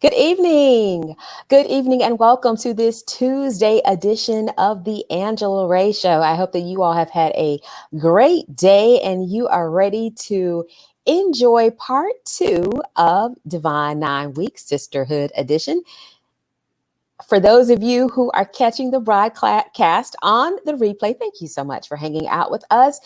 Good evening. Good evening, and welcome to this Tuesday edition of the Angela Ray Show. I hope that you all have had a great day and you are ready to enjoy part two of Divine 9 Week Sisterhood Edition. For those of you who are catching the broadcast on the replay, thank you so much for hanging out with us.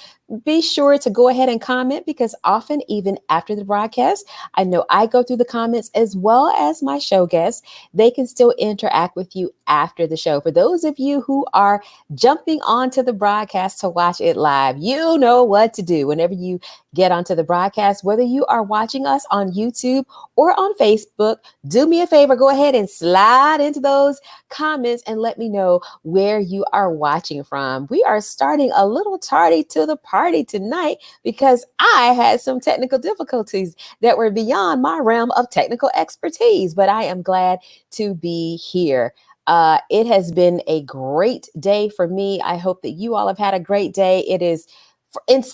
Be sure to go ahead and comment because often, even after the broadcast, I know I go through the comments as well as my show guests. They can still interact with you after the show. For those of you who are jumping onto the broadcast to watch it live, you know what to do whenever you get onto the broadcast, whether you are watching us on YouTube or on Facebook. Do me a favor, go ahead and slide into those comments and let me know where you are watching from. We are starting a little tardy to the party tonight because I had some technical difficulties that were beyond my realm of technical expertise, but I am glad to be here. It has been a great day for me. I hope that you all have had a great day. It is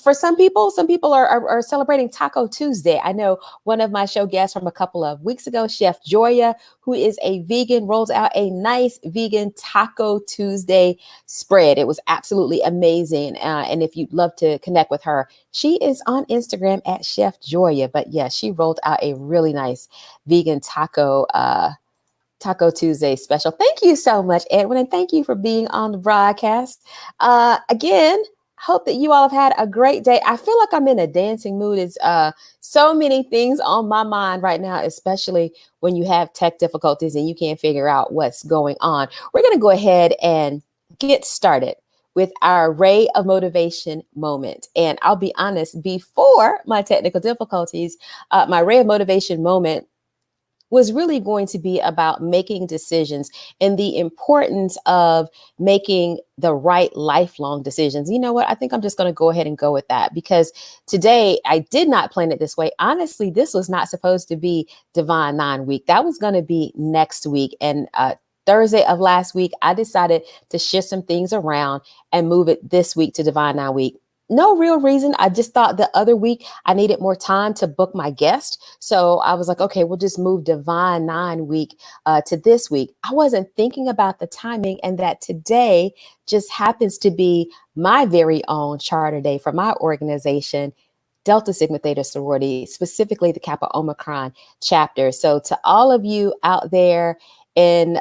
for some people are celebrating Taco Tuesday. I know one of my show guests from a couple of weeks ago, Chef Joya, who is a vegan, rolled out a nice vegan Taco Tuesday spread. It was absolutely amazing. And if you'd love to connect with her, she is on Instagram at Chef Joya. But yeah, she rolled out a really nice vegan Taco Tuesday special. Thank you so much, Edwin, and thank you for being on the broadcast. Again, hope that you all have had a great day. I feel like I'm in a dancing mood. It's so many things on my mind right now, especially when you have tech difficulties and you can't figure out what's going on. We're going to go ahead and get started with our Ray of Motivation moment. And I'll be honest, before my technical difficulties, my Ray of Motivation moment was really going to be about making decisions and the importance of making the right lifelong decisions. You know what? I think I'm just going to go ahead and go with that because today I did not plan it this way. Honestly, this was not supposed to be Divine 9 Week. That was going to be next week. And Thursday of last week, I decided to shift some things around and move it this week to Divine 9 Week. No real reason. I just thought the other week I needed more time to book my guest. So I was like, okay, we'll just move Divine 9 Week to this week. I wasn't thinking about the timing and that today just happens to be my very own charter day for my organization, Delta Sigma Theta Sorority, specifically the Kappa Omicron chapter. So to all of you out there in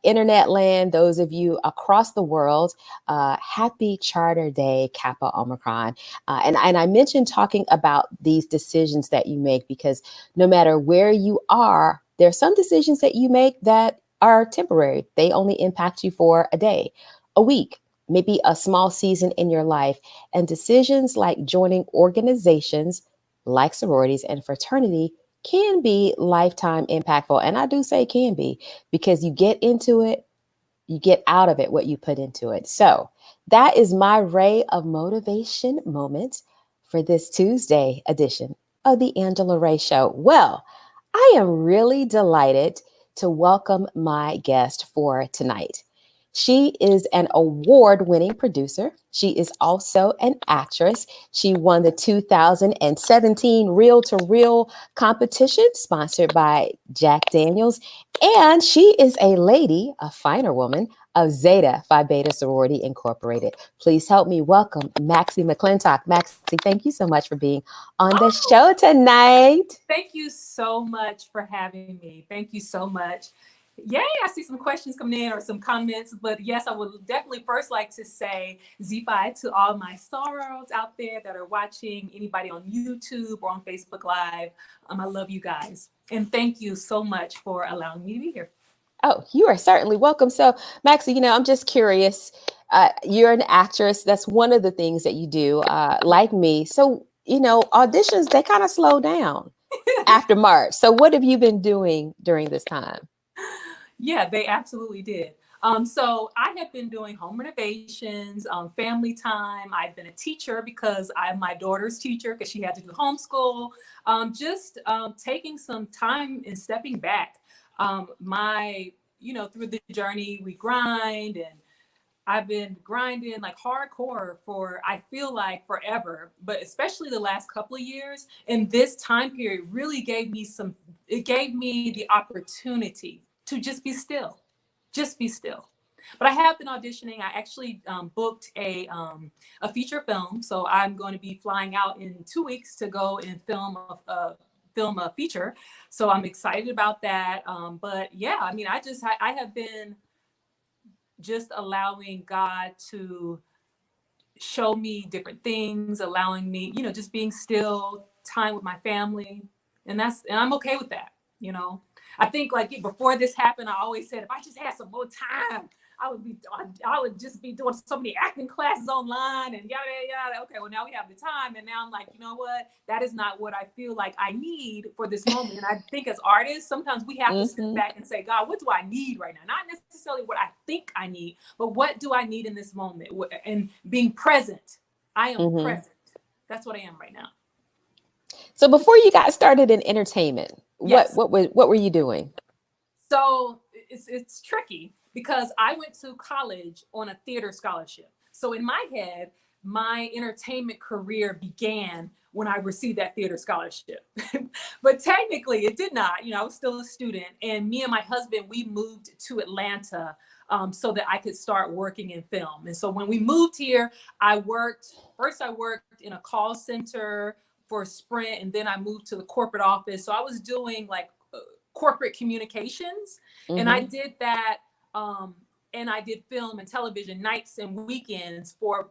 internet land, those of you across the world, happy Charter Day, Kappa Omicron. And I mentioned talking about these decisions that you make because no matter where you are, there are some decisions that you make that are temporary. They only impact you for a day, a week, maybe a small season in your life. And decisions like joining organizations like sororities and fraternity can be lifetime impactful. And I do say can be because you get into it, you get out of it what you put into it. So that is my Ray of Motivation moment for this Tuesday edition of the Angela Ray Show. Well, I am really delighted to welcome my guest for tonight. She is an award winning producer. She is also an actress. She won the 2017 Reel to Reel competition sponsored by Jack Daniels. And she is a lady, a finer woman of Zeta Phi Beta Sorority Incorporated. Please help me welcome Maxie Mcclintock. Maxie, thank you so much for being on the show tonight. Thank you so much for having me. Thank you so much. Yay, I see some questions coming in or some comments, but yes, I would definitely first like to say Zephi to all my sorors out there that are watching, anybody on YouTube or on Facebook Live. I love you guys. And thank you so much for allowing me to be here. Oh, you are certainly welcome. So, Maxie, I'm just curious. You're an actress. That's one of the things that you do, like me. So, auditions, they kind of slow down after March. So, what have you been doing during this time? Yeah, they absolutely did. So I have been doing home renovations, family time. I've been a teacher because I'm my daughter's teacher because she had to do homeschool. Just taking some time and stepping back. Through the journey, we grind and I've been grinding like hardcore for, I feel like, forever, but especially the last couple of years. And this time period really gave me it gave me the opportunity to just be still. But I have been auditioning. I actually booked a feature film. So I'm going to be flying out in 2 weeks to go and film a feature. So I'm excited about that. But yeah, I mean, I have been just allowing God to show me different things, allowing me, just being still, time with my family. And I'm okay with that, I think like before this happened, I always said, if I just had some more time, I would just be doing so many acting classes online and yada, yada, yada. Okay, well, now we have the time. And now I'm like, you know what? That is not what I feel like I need for this moment. And I think as artists, sometimes we have to sit back and say, God, what do I need right now? Not necessarily what I think I need, but what do I need in this moment? And being present. I am present. That's what I am right now. So before you got started in entertainment, Yes. what were you doing? So it's tricky because I went to college on a theater scholarship. So in my head, my entertainment career began when I received that theater scholarship. But technically it did not. I was still a student, and me and my husband, we moved to Atlanta so that I could start working in film. And so when we moved here, I worked in a call center for Sprint, and then I moved to the corporate office. So I was doing like corporate communications, and I did that. And I did film and television nights and weekends for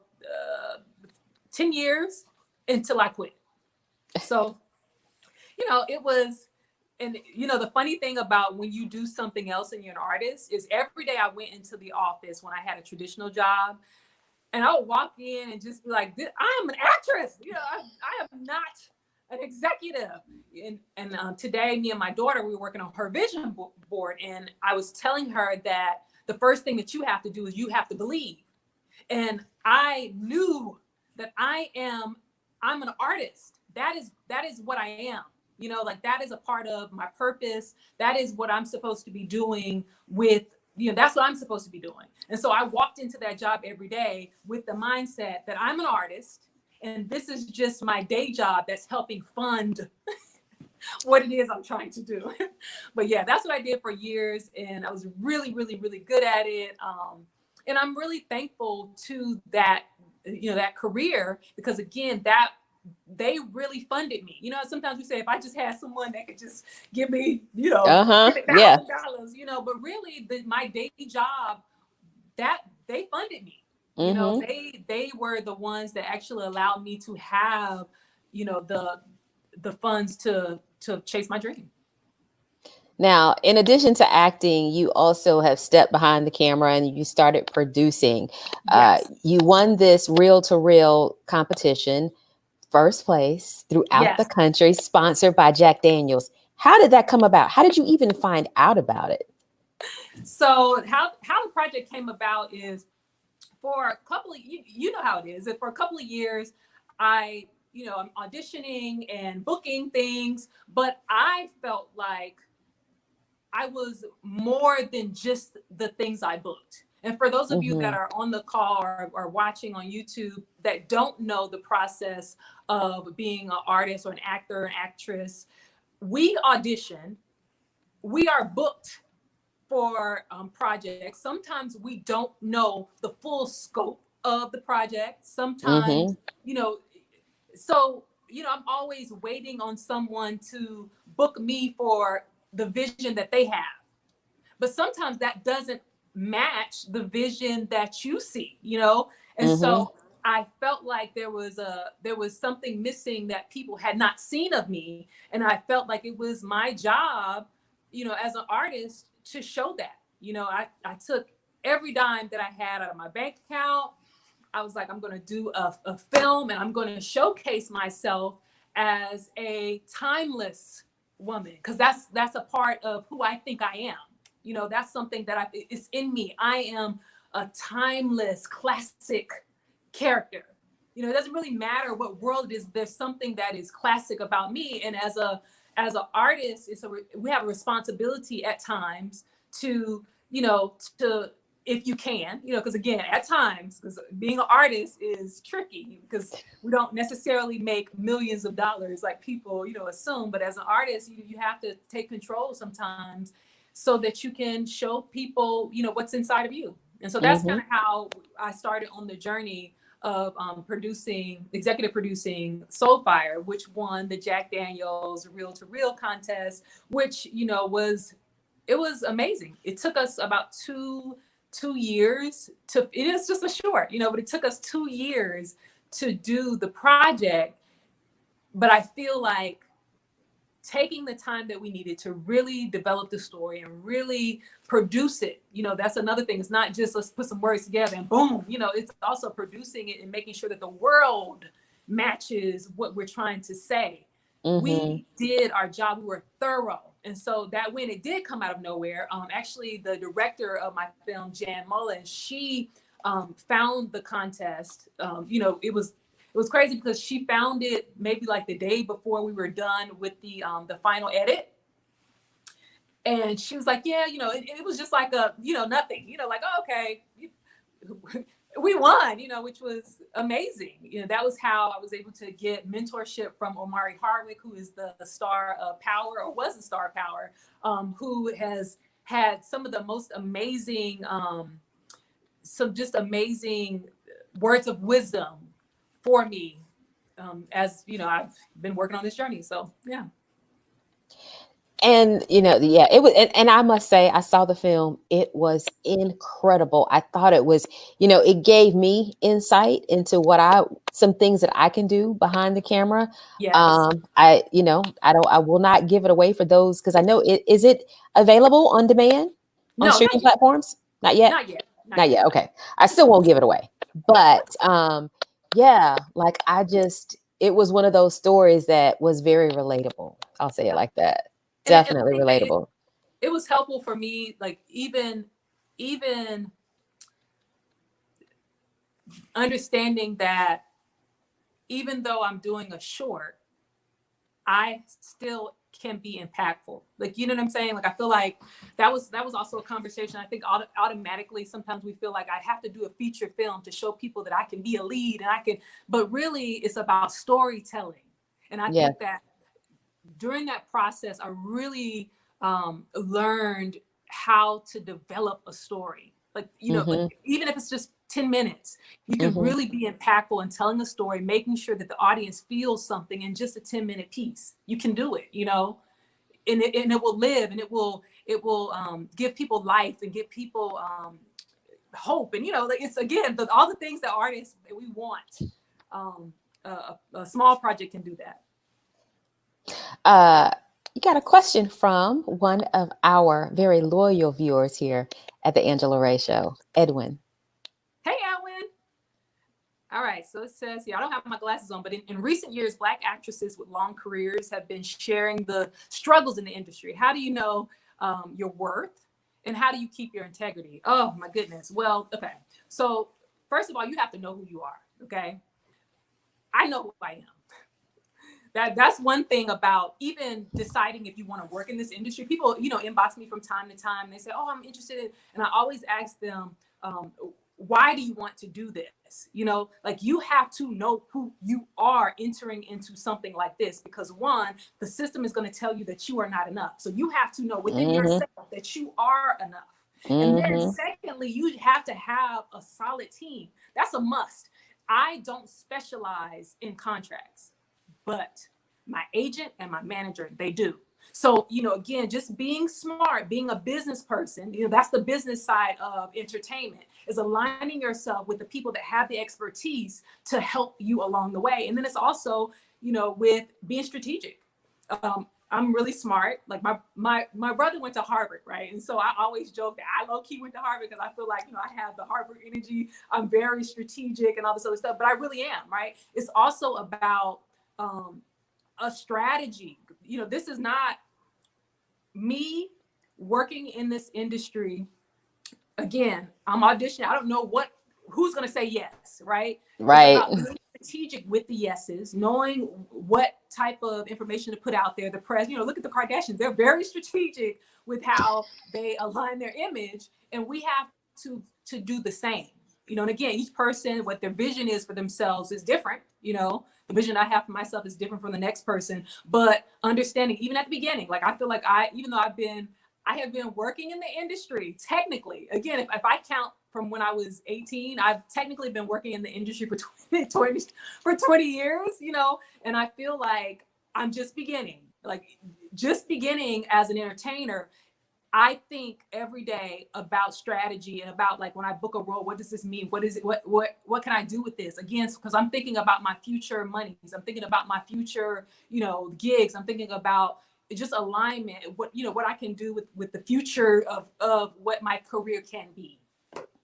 10 years until I quit. So, it was, and the funny thing about when you do something else and you're an artist is every day I went into the office when I had a traditional job, and I would walk in and just be like, I am an actress. I am not an executive. And today, me and my daughter, we were working on her vision board, and I was telling her that the first thing that you have to do is you have to believe. And I knew that I'm an artist. That is what I am. Like that is a part of my purpose. That is what I'm supposed to be doing with, that's what I'm supposed to be doing. And so I walked into that job every day with the mindset that I'm an artist, and this is just my day job that's helping fund what it is I'm trying to do. But yeah, that's what I did for years, and I was really, really, really good at it. And I'm really thankful to that, that career, because again, that they really funded me. Sometimes we say, if I just had someone that could just give me, $1,000, but really my day job, that they funded me. They were the ones that actually allowed me to have, the funds to chase my dream. Now, in addition to acting, you also have stepped behind the camera and you started producing. Yes. You won this reel-to-reel competition, first place throughout the country, sponsored by Jack Daniels. How did that come about? How did you even find out about it? So how the project came about is, for a couple of, you know how it is. For a couple of years, I'm auditioning and booking things, but I felt like I was more than just the things I booked. And for those of you that are on the call or watching on YouTube that don't know the process of being an artist or an actor or actress, we audition, we are booked for projects. Sometimes we don't know the full scope of the project. Sometimes, so, I'm always waiting on someone to book me for the vision that they have. But sometimes that doesn't match the vision that you see, And so I felt like there was something missing that people had not seen of me. And I felt like it was my job, as an artist, to show that. I took every dime that I had out of my bank account. I was like, I'm going to do a film, and I'm going to showcase myself as a timeless woman, because that's a part of who I think I am. That's something that it's in me. I am a timeless, classic character. It doesn't really matter what world it is. There's something that is classic about me. And as an artist, we have a responsibility at times to if you can, because again, at times, because being an artist is tricky because we don't necessarily make millions of dollars like people, assume. But as an artist, you have to take control sometimes so that you can show people, what's inside of you. And so that's kind of how I started on the journey of executive producing Soulfire, which won the Jack Daniels Reel to Reel contest, which, it was amazing. It took us about two years it is just a short, but it took us 2 years to do the project. But I feel like taking the time that we needed to really develop the story and really produce it, that's another thing. It's not just let's put some words together and boom, it's also producing it and making sure that the world matches what we're trying to say. We did our job. We were thorough. And so that when it did come out of nowhere, actually the director of my film, Jan Mullen, she found the contest. It was crazy because she found it maybe like the day before we were done with the final edit. And she was like, yeah, it was just like a, nothing, like, oh, okay, we won, which was amazing. That was how I was able to get mentorship from Omari Hardwick, who is the star of Power, or was the star of Power, who has had some of the most amazing, amazing words of wisdom for me, as I've been working on this journey. So yeah. And it was, and I must say, I saw the film. It was incredible. I thought it was, it gave me insight into some things that I can do behind the camera. Yes. I will not give it away for those, because I know is it available on demand on streaming platforms? Not yet. Not yet. Okay. I still won't give it away, but yeah, like it was one of those stories that was very relatable. I'll say it like that. Definitely relatable. It was helpful for me, like even understanding that even though I'm doing a short, I still can be impactful. Like, you know what I'm saying? Like, I feel like that was also a conversation. I think automatically sometimes we feel like I have to do a feature film to show people that I can be a lead and but really it's about storytelling. And I think that during that process, I really learned how to develop a story. Like, like, even if it's just 10 minutes, you can really be impactful in telling the story, making sure that the audience feels something in just a 10-minute piece. You can do it, and it will live, and it will give people life and give people hope. And, like, it's, again, all the things that artists that we want. A small project can do that. You got a question from one of our very loyal viewers here at the Angela Ray Show, Edwin. Hey, Edwin. All right, so it says here, I don't have my glasses on, but in recent years, Black actresses with long careers have been sharing the struggles in the industry. How do you know your worth, and how do you keep your integrity? Oh, my goodness. Well, okay. So first of all, you have to know who you are, okay? I know who I am. That's one thing about even deciding if you want to work in this industry. People, inbox me from time to time. They say, oh, I'm interested in, and I always ask them, why do you want to do this? Like, you have to know who you are entering into something like this, because one, the system is going to tell you that you are not enough. So you have to know within yourself that you are enough. And then secondly, you have to have a solid team. That's a must. I don't specialize in contracts, but my agent and my manager, they do. So, again, just being smart, being a business person, that's the business side of entertainment, is aligning yourself with the people that have the expertise to help you along the way. And then it's also, with being strategic. I'm really smart. Like, my brother went to Harvard, right? And so I always joke that I low-key went to Harvard because I feel like, I have the Harvard energy. I'm very strategic and all this other stuff, but I really am, right? It's also about a strategy. This is not me working in this industry. Again, I'm auditioning. I don't know who's going to say yes, right? Right. It's about being strategic with the yeses, knowing what type of information to put out there. The press, look at the Kardashians. They're very strategic with how they align their image. And we have to do the same. And again, each person, what their vision is for themselves is different. The vision I have for myself is different from the next person. But understanding, even at the beginning, like I feel like even though I have been working in the industry, technically, again, if I count from when I was 18, I've technically been working in the industry for 20 years, and I feel like I'm just beginning as an entertainer. I think every day about strategy and about, like, when I book a role, what does this mean? What is it? What can I do with this? Again, because I'm thinking about my future monies. I'm thinking about my future, gigs. I'm thinking about just alignment, what I can do with the future of what my career can be.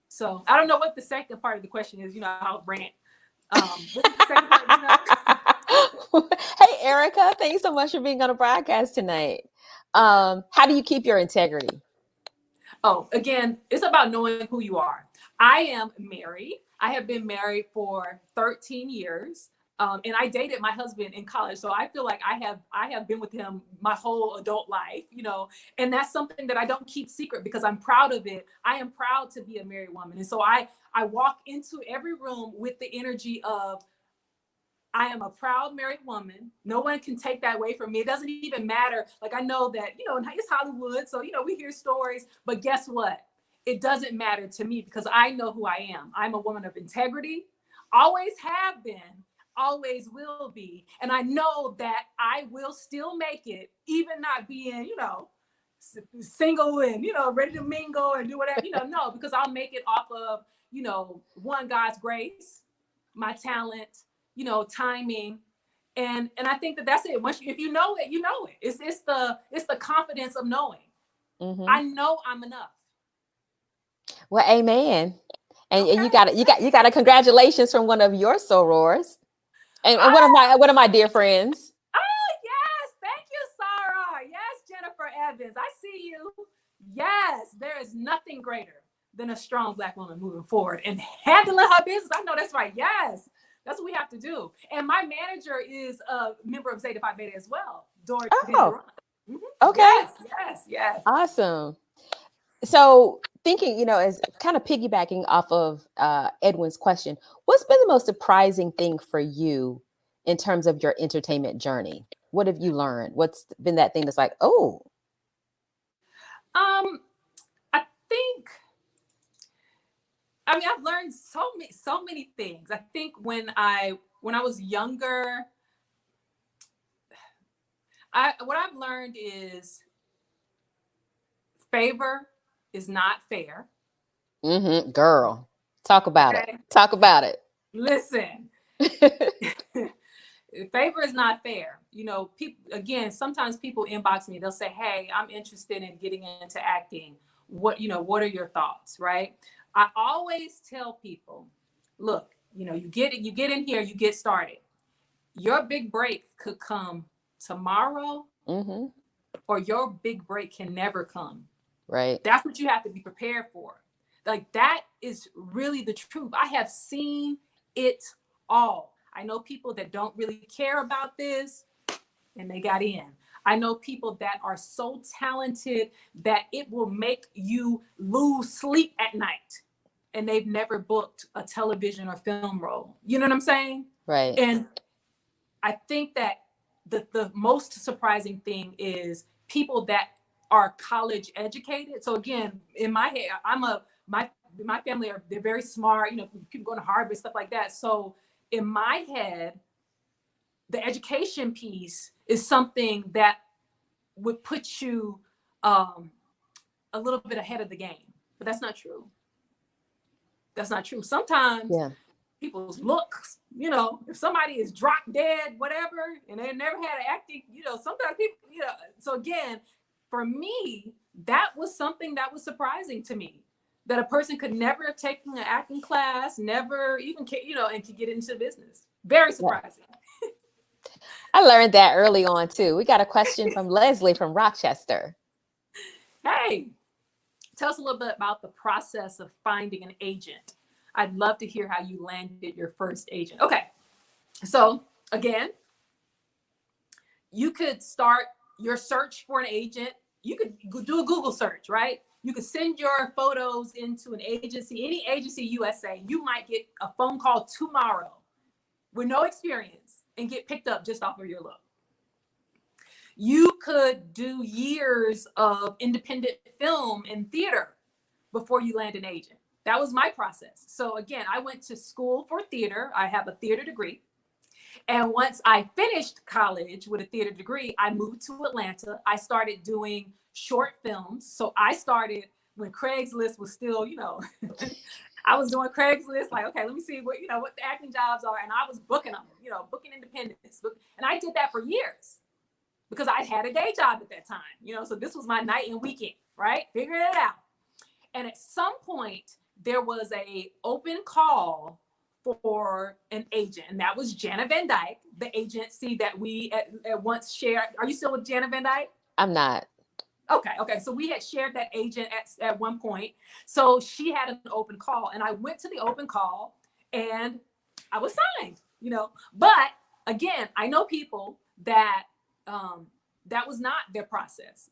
So I don't know what the second part of the question is. I'll rant. What's the second part? Hey, Erica, thanks so much for being on a broadcast tonight. How do you keep your integrity? Oh, again, it's about knowing who you are. I am married. I have been married for 13 years. And I dated my husband in college. So I feel like I have been with him my whole adult life, and that's something that I don't keep secret because I'm proud of it. I am proud to be a married woman. And so I walk into every room with the energy of, I am a proud married woman. No one can take that away from me. It doesn't even matter. Like, I know that, it's Hollywood. So, we hear stories, but guess what? It doesn't matter to me because I know who I am. I'm a woman of integrity, always have been, always will be. And I know that I will still make it, even not being, single and, ready to mingle and do whatever, no, because I'll make it off of, one, God's grace, my talent, timing. And I think that that's it. If you know it, you know it. It's the confidence of knowing. Mm-hmm. I know I'm enough. Well, amen. And you got a congratulations from one of your sorors. And one of my dear friends. Oh, yes. Thank you, Sarah. Yes, Jennifer Evans. I see you. Yes, there is nothing greater than a strong Black woman moving forward and handling her business. I know that's right. Yes, that's what we have to do. And my manager is a member of Zeta Phi Beta as well. Oh, okay. Yes. Awesome. So thinking, as kind of piggybacking off of Edwin's question, what's been the most surprising thing for you in terms of your entertainment journey? What have you learned? What's been that thing that's like, oh? I've learned so many things. I think when I was younger, what I've learned is favor is not fair. Mm-hmm. Girl, talk about it. Talk about it. Listen, favor is not fair. People, again, sometimes people inbox me. They'll say, "Hey, I'm interested in getting into acting. What are your thoughts?" Right? I always tell people, look, you get in here, you get started. Your big break could come tomorrow, mm-hmm. or your big break can never come. Right. That's what you have to be prepared for. Like, that is really the truth. I have seen it all. I know people that don't really care about this and they got in. I know people that are so talented that it will make you lose sleep at night and they've never booked a television or film role. You know what I'm saying? Right. And I think that the most surprising thing is people that are college educated. So again, in my head, my family they're very smart, people going to Harvard, stuff like that. So in my head, the education piece is something that would put you a little bit ahead of the game, but that's not true. That's not true. Sometimes people's looks, if somebody is drop dead, whatever, and they never had an acting, sometimes people, so again, for me, that was something that was surprising to me, that a person could never have taken an acting class, never even, and could get into business. Very surprising. I learned that early on too. We got a question from Leslie from Rochester. Hey, tell us a little bit about the process of finding an agent. I'd love to hear how you landed your first agent. Okay, so again, you could start your search for an agent. You could do a Google search, right? You could send your photos into an agency, any agency USA. You might get a phone call tomorrow with no experience and get picked up just off of your look. You could do years of independent film and theater before you land an agent. That was my process. So again, I went to school for theater. I have a theater degree. And once I finished college with a theater degree, I moved to Atlanta. I started doing short films. So I started when Craigslist was still, I was doing Craigslist, like, okay, let me see what the acting jobs are. And I was booking them, booking independents. And I did that for years because I had a day job at that time, so this was my night and weekend, right? Figuring it out. And at some point, there was a open call for an agent, and that was Jana Van Dyke, the agency that we at once shared. Are you still with Jana Van Dyke? I'm not. Okay. So we had shared that agent at one point. So she had an open call, and I went to the open call, and I was signed. But again, I know people that that was not their process.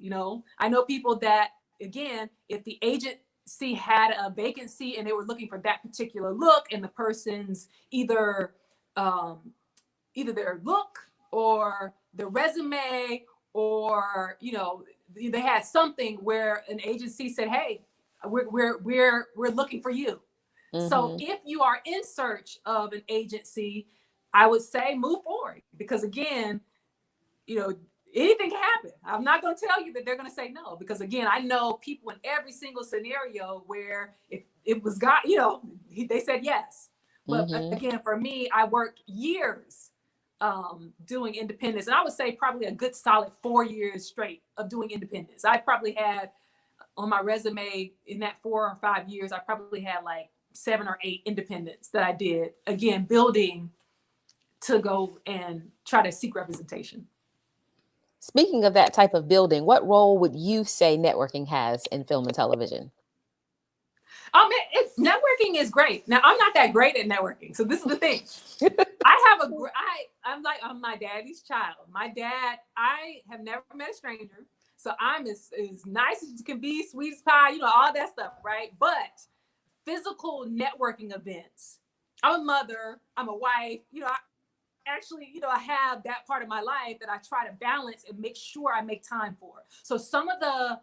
I know people that, again, if the agency had a vacancy and they were looking for that particular look, and the person's either their look or their resume, or they had something where an agency said, hey, we're looking for you. Mm-hmm. So if you are in search of an agency, I would say move forward, because again, anything can happen. I'm not going to tell you that they're going to say no, because again, I know people in every single scenario where if it was God, they said yes. But mm-hmm. Again, for me, I worked years doing independence, and I would say probably a good solid 4 years straight of doing independence. I probably had on my resume in that 4 or 5 years, I probably had like 7 or 8 independents that I did, again, building to go and try to seek representation. Speaking of that type of building, what role would you say networking has in film and television? Networking is great. Now, I'm not that great at networking, so this is the thing. I'm my daddy's child. My dad, I have never met a stranger, so I'm as nice as you can be, sweet as pie, all that stuff, right? But physical networking events. I'm a mother. I'm a wife. I have that part of my life that I try to balance and make sure I make time for. So some of the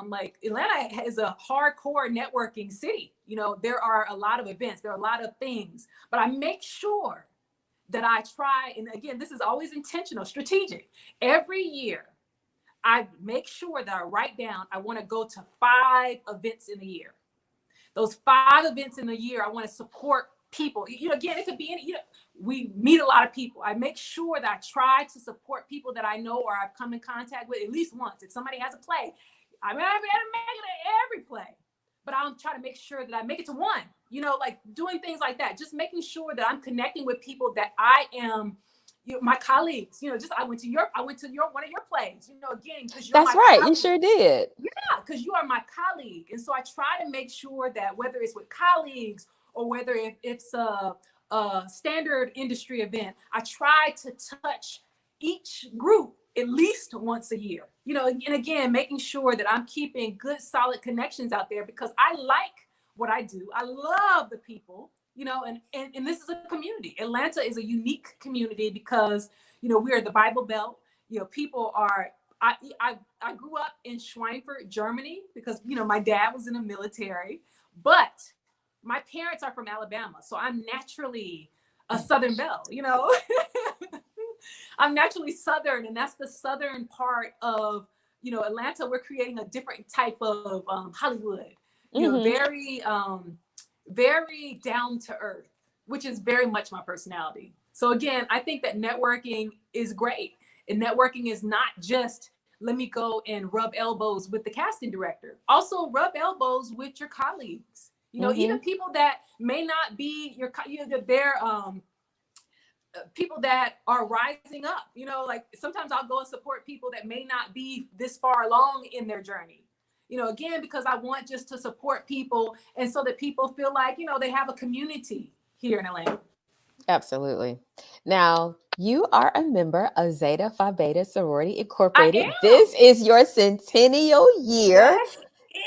like Atlanta is a hardcore networking city. There are a lot of events, there are a lot of things, but I make sure that I try, and again, this is always intentional, strategic. Every year, I make sure that I write down, I want to go to 5 events in a year. Those 5 events in a year, I want to support people. Again, it could be any, we meet a lot of people. I make sure that I try to support people that I know or I've come in contact with at least once. If somebody has a play, I mean, I haven't made it at every play, but I'll try to make sure that I make it to one, like doing things like that, just making sure that I'm connecting with people that I am, my colleagues, I went to one of your plays, again, because you're That's right. Colleague. You sure did. Yeah, because you are my colleague. And so I try to make sure that whether it's with colleagues or whether it's a standard industry event, I try to touch each group at least once a year, and again, making sure that I'm keeping good, solid connections out there, because I like what I do. I love the people, and this is a community. Atlanta is a unique community because, we are the Bible Belt. People are, I grew up in Schweinfurt, Germany, because, my dad was in the military, but my parents are from Alabama. So I'm naturally a Southern belle, I'm naturally Southern, and that's the Southern part of, Atlanta. We're creating a different type of Hollywood, very, very down to earth, which is very much my personality. So again, I think that networking is great. And networking is not just, let me go and rub elbows with the casting director. Also rub elbows with your colleagues. Even people that may not be they're people that are rising up, like sometimes I'll go and support people that may not be this far along in their journey, again, because I want just to support people, and so that people feel like, they have a community here in Atlanta. Absolutely. Now, you are a member of Zeta Phi Beta Sorority Incorporated. This is your centennial year. Yes.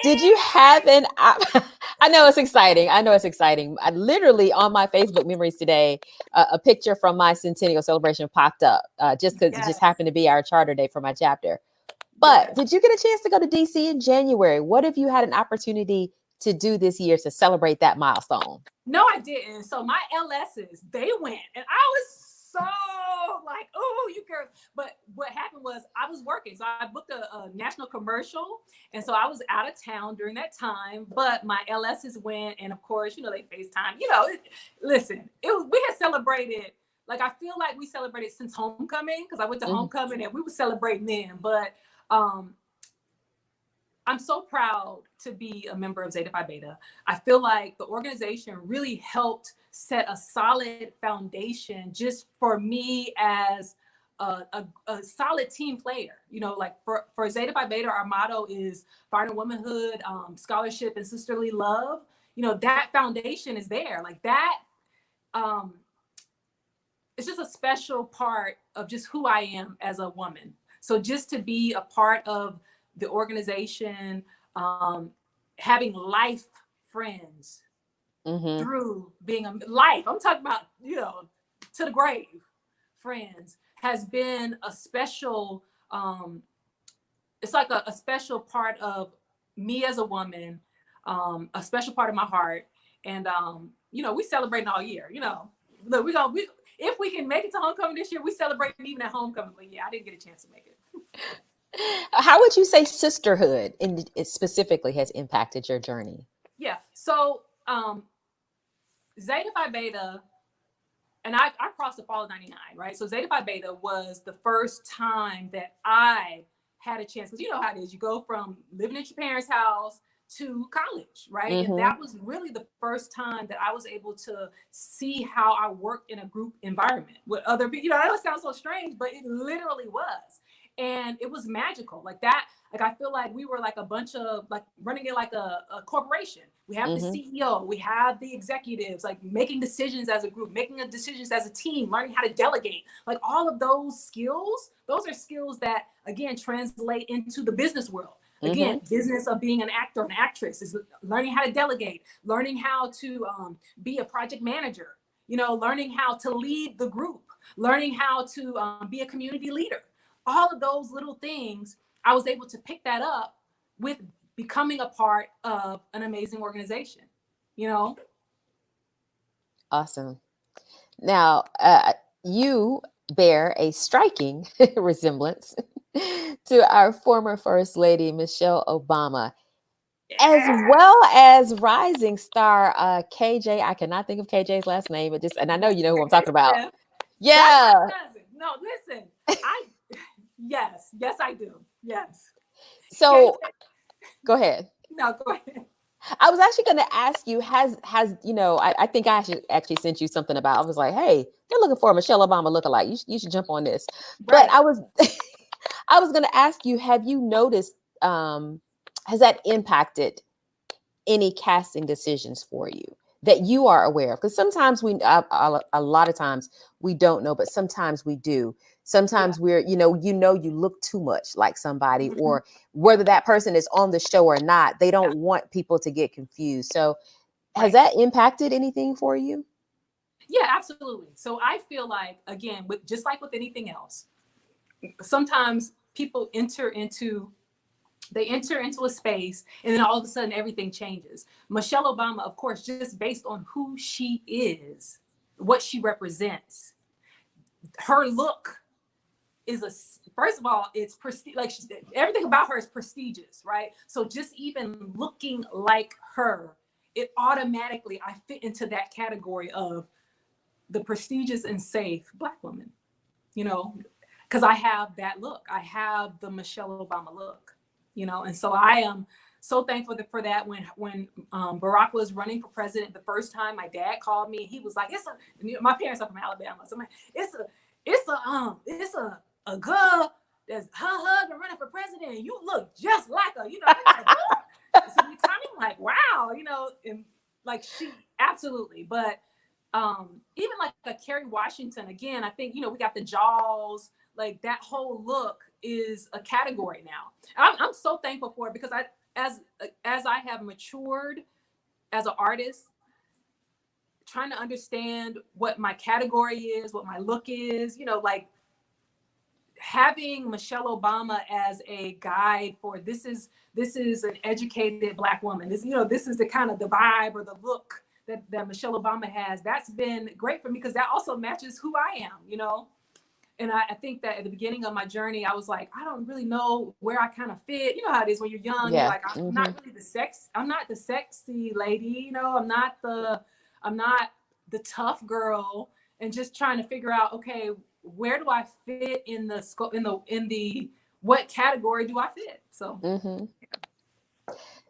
Did you have an? I know it's exciting. I know it's exciting. I literally on my Facebook memories today, a picture from my centennial celebration popped up, just because it just Yes. happened to be our charter day for my chapter. But Yes. did you get a chance to go to DC in January? What if you had an opportunity to do this year to celebrate that milestone? No, I didn't. So my LSs, they went, and I was so like, oh, you girl. But what happened was I was working, so I booked a national commercial, and so I was out of town during that time. But my LSs went, and of course, they FaceTime. Listen, we had celebrated. Like I feel like we celebrated since homecoming because I went to homecoming and we were celebrating then. But I'm so proud to be a member of Zeta Phi Beta. I feel like the organization really helped set a solid foundation just for me as a solid team player. Like for Zeta Phi Beta, our motto is finding womanhood, scholarship, and sisterly love. That foundation is there. Like that, it's just a special part of just who I am as a woman. So just to be a part of the organization, having life friends through being a life, I'm talking about, to the grave friends, has been a special, it's like a special part of me as a woman, a special part of my heart. And, we celebrating all year, look, if we can make it to homecoming this year, we celebrate even at homecoming. But yeah, I didn't get a chance to make it. How would you say sisterhood it specifically has impacted your journey? Yeah. So Zeta Phi Beta, and I crossed the fall of 99, right? So Zeta Phi Beta was the first time that I had a chance, because you know how it is. You go from living at your parents' house to college, right? And that was really the first time that I was able to see how I worked in a group environment with other people. That sounds so strange, but it literally was. And it was magical. Like that, like I feel like we were like a bunch of like running it like a corporation. We have the CEO, we have the executives, like making decisions as a group, making decisions as a team, learning how to delegate. Like all of those skills, those are skills that again translate into the business world. Again, business of being an actor, an actress is learning how to delegate, learning how to be a project manager, learning how to lead the group, learning how to be a community leader. All of those little things, I was able to pick that up with becoming a part of an amazing organization, Awesome. Now, you bear a striking resemblance to our former First Lady, Michelle Obama, as well as rising star KJ. I cannot think of KJ's last name, but and I know you know who I'm talking about. Yeah. No, listen. Yes, I do. Yes. So go ahead. No, go ahead. I was actually going to ask you, has I think I should actually sent you something about. I was like, hey, they're looking for a Michelle Obama lookalike. You should jump on this. Right. But I was I was going to ask you, have you noticed, has that impacted any casting decisions for you that you are aware of? Because sometimes a lot of times we don't know, but sometimes we do. Sometimes we're, you look too much like somebody, or whether that person is on the show or not, they don't want people to get confused. So has that impacted anything for you? Yeah, absolutely. So I feel like, again, just like with anything else, sometimes people enter into a space and then all of a sudden everything changes. Michelle Obama, of course, just based on who she is, what she represents, her look is first of all, it's like everything about her is prestigious, right? So just even looking like her, it automatically, I fit into that category of the prestigious and safe Black woman, because I have that look. I have the Michelle Obama look, and so I am so thankful for that. When Barack was running for president the first time, my dad called me and he was like, my parents are from Alabama. So I'm like, it's a girl that's her husband running for president and you look just like her, I'm like, oh. So we kind of like, wow, and like she absolutely. But even like a Kerry Washington, again, I think, we got the Jaws like that whole look is a category now. I'm so thankful for it, because as I have matured as an artist, trying to understand what my category is, what my look is, like having Michelle Obama as a guide for this is an educated Black woman. This is the kind of the vibe or the look that Michelle Obama has. That's been great for me, because that also matches who I am. And I think that at the beginning of my journey, I was like, I don't really know where I kind of fit. You know how it is when you're young. Yeah. You're like, I'm not really I'm not the sexy lady. I'm not the tough girl, and just trying to figure out, okay, where do I fit in the scope, in the what category do I fit? So.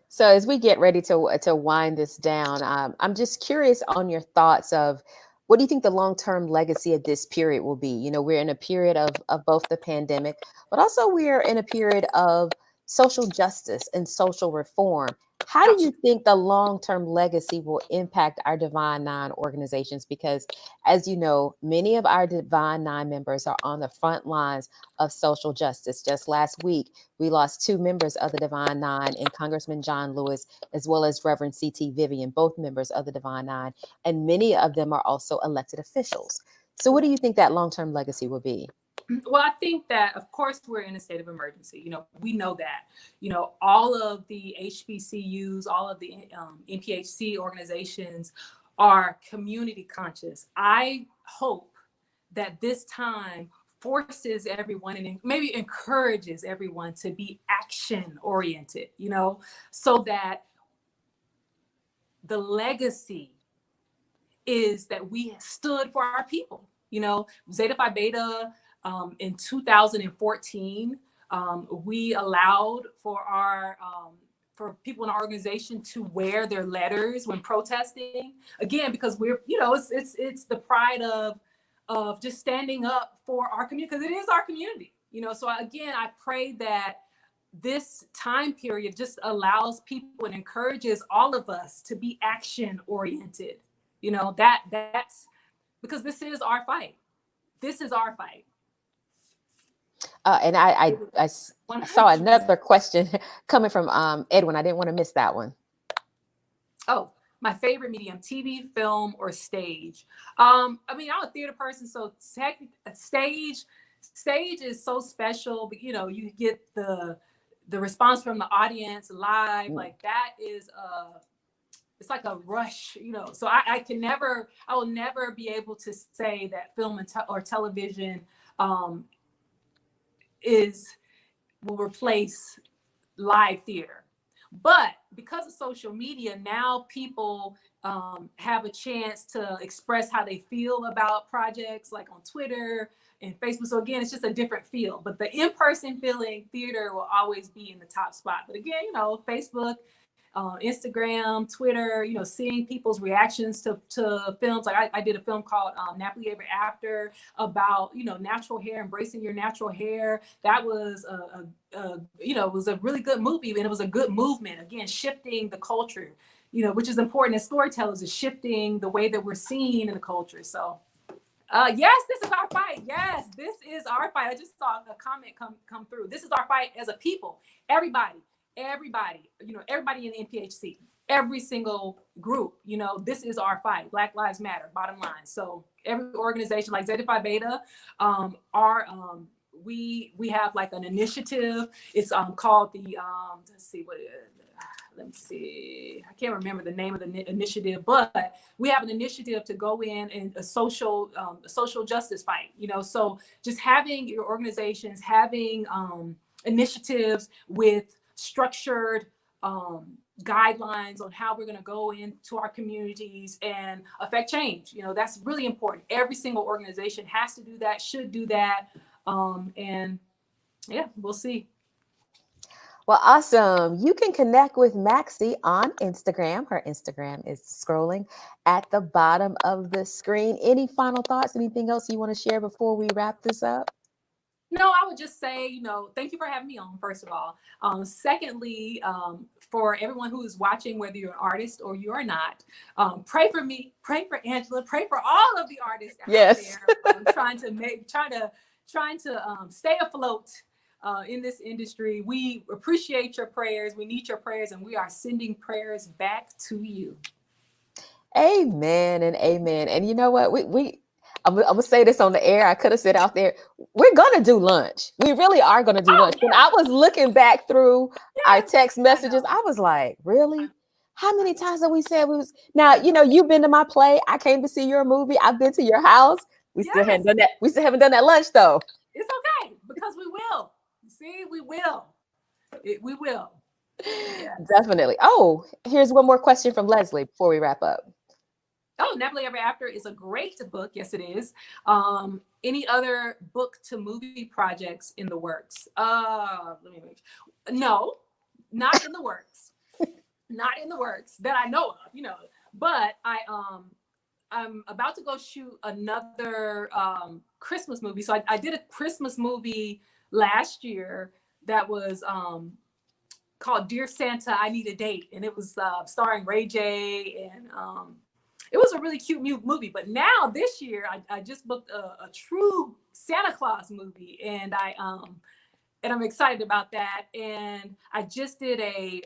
So as we get ready to wind this down, I'm just curious on your thoughts of what do you think the long-term legacy of this period will be? We're in a period of both the pandemic, but also we're in a period of social justice and social reform. How do you think the long-term legacy will impact our Divine Nine organizations? Because as you know, many of our Divine Nine members are on the front lines of social justice. Just last week, we lost 2 members of the Divine Nine, and Congressman John Lewis, as well as Reverend C.T. Vivian, both members of the Divine Nine. And many of them are also elected officials. So what do you think that long-term legacy will be? Well, I think that, of course, we're in a state of emergency. We know that. All of the HBCUs, all of the NPHC organizations are community conscious. I hope that this time forces everyone and maybe encourages everyone to be action oriented, so that the legacy is that we stood for our people. Zeta Phi Beta, in 2014, we allowed for for people in our organization to wear their letters when protesting. Again, because we're, it's the pride of just standing up for our community, because it is our community. So again, I pray that this time period just allows people and encourages all of us to be action oriented. That's because this is our fight. This is our fight. And I saw another question coming from Edwin. I didn't want to miss that one. Oh, my favorite medium: TV, film, or stage. I'm a theater person, so stage is so special. But you get the response from the audience live. Like that is it's like a rush, So I will never be able to say that film or television will replace live theater. But because of social media, now people have a chance to express how they feel about projects, like on Twitter and Facebook. So again, it's just a different feel. But the in-person feeling, theater will always be in the top spot. But again, Facebook, Instagram, Twitter, seeing people's reactions to films. Like I did a film called Nappily Ever After, about, natural hair, embracing your natural hair. That was it was a really good movie, and it was a good movement. Again, shifting the culture, which is important as storytellers, is shifting the way that we're seen in the culture. So yes, this is our fight. Yes, this is our fight. I just saw a comment come through. This is our fight as a people. Everybody, everybody in the NPHC, every single group, this is our fight. Black Lives Matter, bottom line. So every organization like Zeta Phi Beta, we have like an initiative. It's called the let me see. I can't remember the name of the initiative, but we have an initiative to go in and a social justice fight. So just having your organizations, having initiatives with structured guidelines on how we're going to go into our communities and affect change. That's really important. Every single organization has to do that, should do that. And yeah, we'll see. Well, awesome. You can connect with Maxie on Instagram. Her Instagram is scrolling at the bottom of the screen. Any final thoughts? Anything else you want to share before we wrap this up? No, I would just say, thank you for having me on, first of all. Secondly, for everyone who is watching, whether you're an artist or you are not, pray for me, pray for Angela, pray for all of the artists out there trying to trying to stay afloat in this industry. We appreciate your prayers. We need your prayers, and we are sending prayers back to you. Amen and amen. And you know what? I'm gonna say this on the air. I could have said out there, we're gonna do lunch. We really are gonna do lunch. When I was looking back through our text messages, I was like, really? How many times have we said we was now, you've been to my play. I came to see your movie. I've been to your house. We still haven't done that. We still haven't done that lunch though. It's okay because we will. See, we will. We will. Yes. Definitely. Oh, here's one more question from Leslie before we wrap up. Oh, Nappily Ever After is a great book. Yes, it is. Any other book to movie projects in the works? No, not in the works. Not in the works that I know of, but I'm about to go shoot another Christmas movie. So I did a Christmas movie last year that was called Dear Santa, I Need a Date. And it was starring Ray J. And it was a really cute movie. But now this year, I just booked a true Santa Claus movie. And I'm excited about that. And I just did a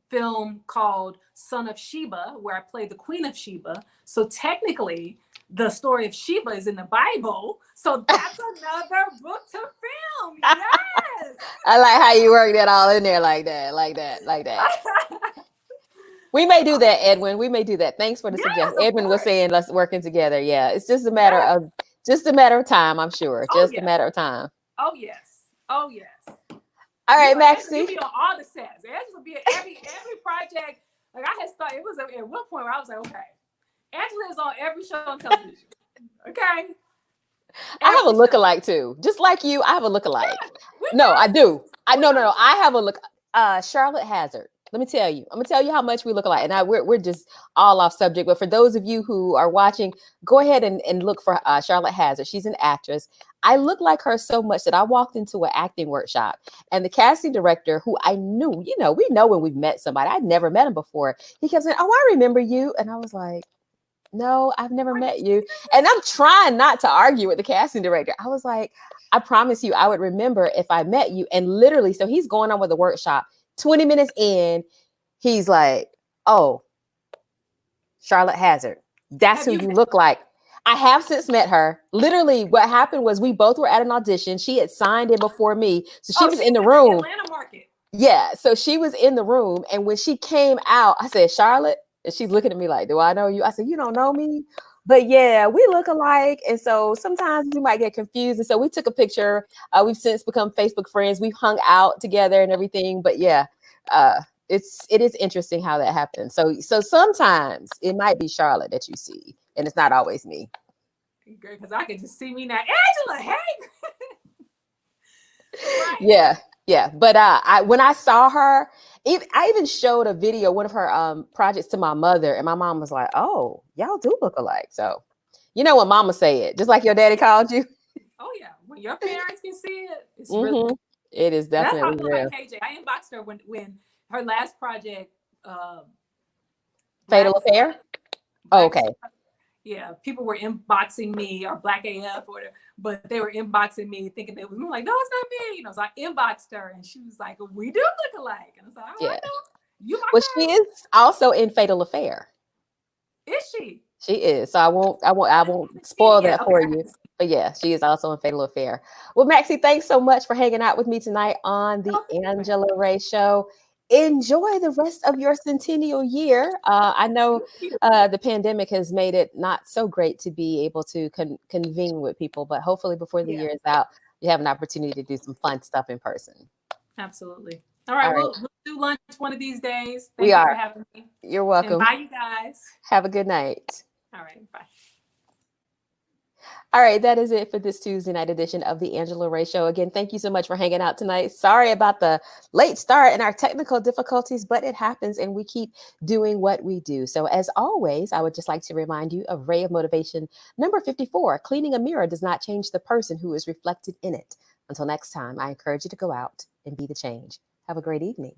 film called Son of Sheba, where I played the Queen of Sheba. So technically, the story of Sheba is in the Bible. So that's another book to film. Yes. I like how you work that all in there like that. We may do that, Edwin. We may do that. Thanks for the suggestion. Edwin was saying let's working together. Yeah, it's just a matter of time, I'm sure. A matter of time. Oh yes. All right, Maxie. You'll be on all the sets. Angela be at every project. Like I had started, it was at one point where I was like, okay, Angela is on every show on television. Okay. I have a lookalike too. Just like you, I have a lookalike. No, I do. No. I have a look. Charlotte Hazard. Let me tell you. I'm gonna tell you how much we look alike. And we're just all off subject. But for those of you who are watching, go ahead and look for Charlotte Hazard. She's an actress. I look like her so much that I walked into an acting workshop, and the casting director, who I knew, we know when we've met somebody. I'd never met him before. He kept saying, "Oh, I remember you," and I was like, "No, I've never met you." And I'm trying not to argue with the casting director. I was like, "I promise you, I would remember if I met you." And literally, so he's going on with the workshop. 20 minutes in, he's like, "Oh, Charlotte Hazard. That's who you look like." I have since met her. Literally, what happened was we both were at an audition. She had signed in before me. So she was in the room. Atlanta market. Yeah. So she was in the room. And when she came out, I said, "Charlotte?" And she's looking at me like, "Do I know you?" I said, "You don't know me." But yeah, we look alike. And so sometimes you might get confused. And so we took a picture. We've since become Facebook friends. We've hung out together and everything. But yeah, it is interesting how that happens. So sometimes it might be Charlotte that you see, and it's not always me. Great, because I can just see me now. Angela, hey. Right. Yeah. But when I saw her, I even showed a video, one of her projects, to my mother, and my mom was like, "Oh, y'all do look alike." So when mama say it, just like your daddy called you. Oh yeah, when your parents can see it, it's really. It is definitely that's how I feel like KJ. I inboxed her when her last project, Fatal Affair. Okay. Yeah, people were inboxing me, or Black AF, or whatever, but they were inboxing me thinking it was me. I'm like, "No, it's not me." So I inboxed her, and she was like, "We do look alike." And I was like, "Oh, I know. You my she is also in Fatal Affair. Is she? She is. So I won't spoil that for you. But yeah, she is also in Fatal Affair. Well, Maxie, thanks so much for hanging out with me tonight on the Angela Ray Show. Enjoy the rest of your centennial year. I know the pandemic has made it not so great to be able to convene with people, but hopefully before the year is out, you have an opportunity to do some fun stuff in person. Absolutely. All right, we'll do lunch one of these days. Thank you for having me. You're welcome. And bye, you guys. Have a good night. All right, bye. All right, that is it for this Tuesday night edition of the Angela Ray Show. Again, thank you so much for hanging out tonight. Sorry about the late start and our technical difficulties, but it happens and we keep doing what we do. So as always, I would just like to remind you of Ray of Motivation number 54. Cleaning a mirror does not change the person who is reflected in it. Until next time, I encourage you to go out and be the change. Have a great evening.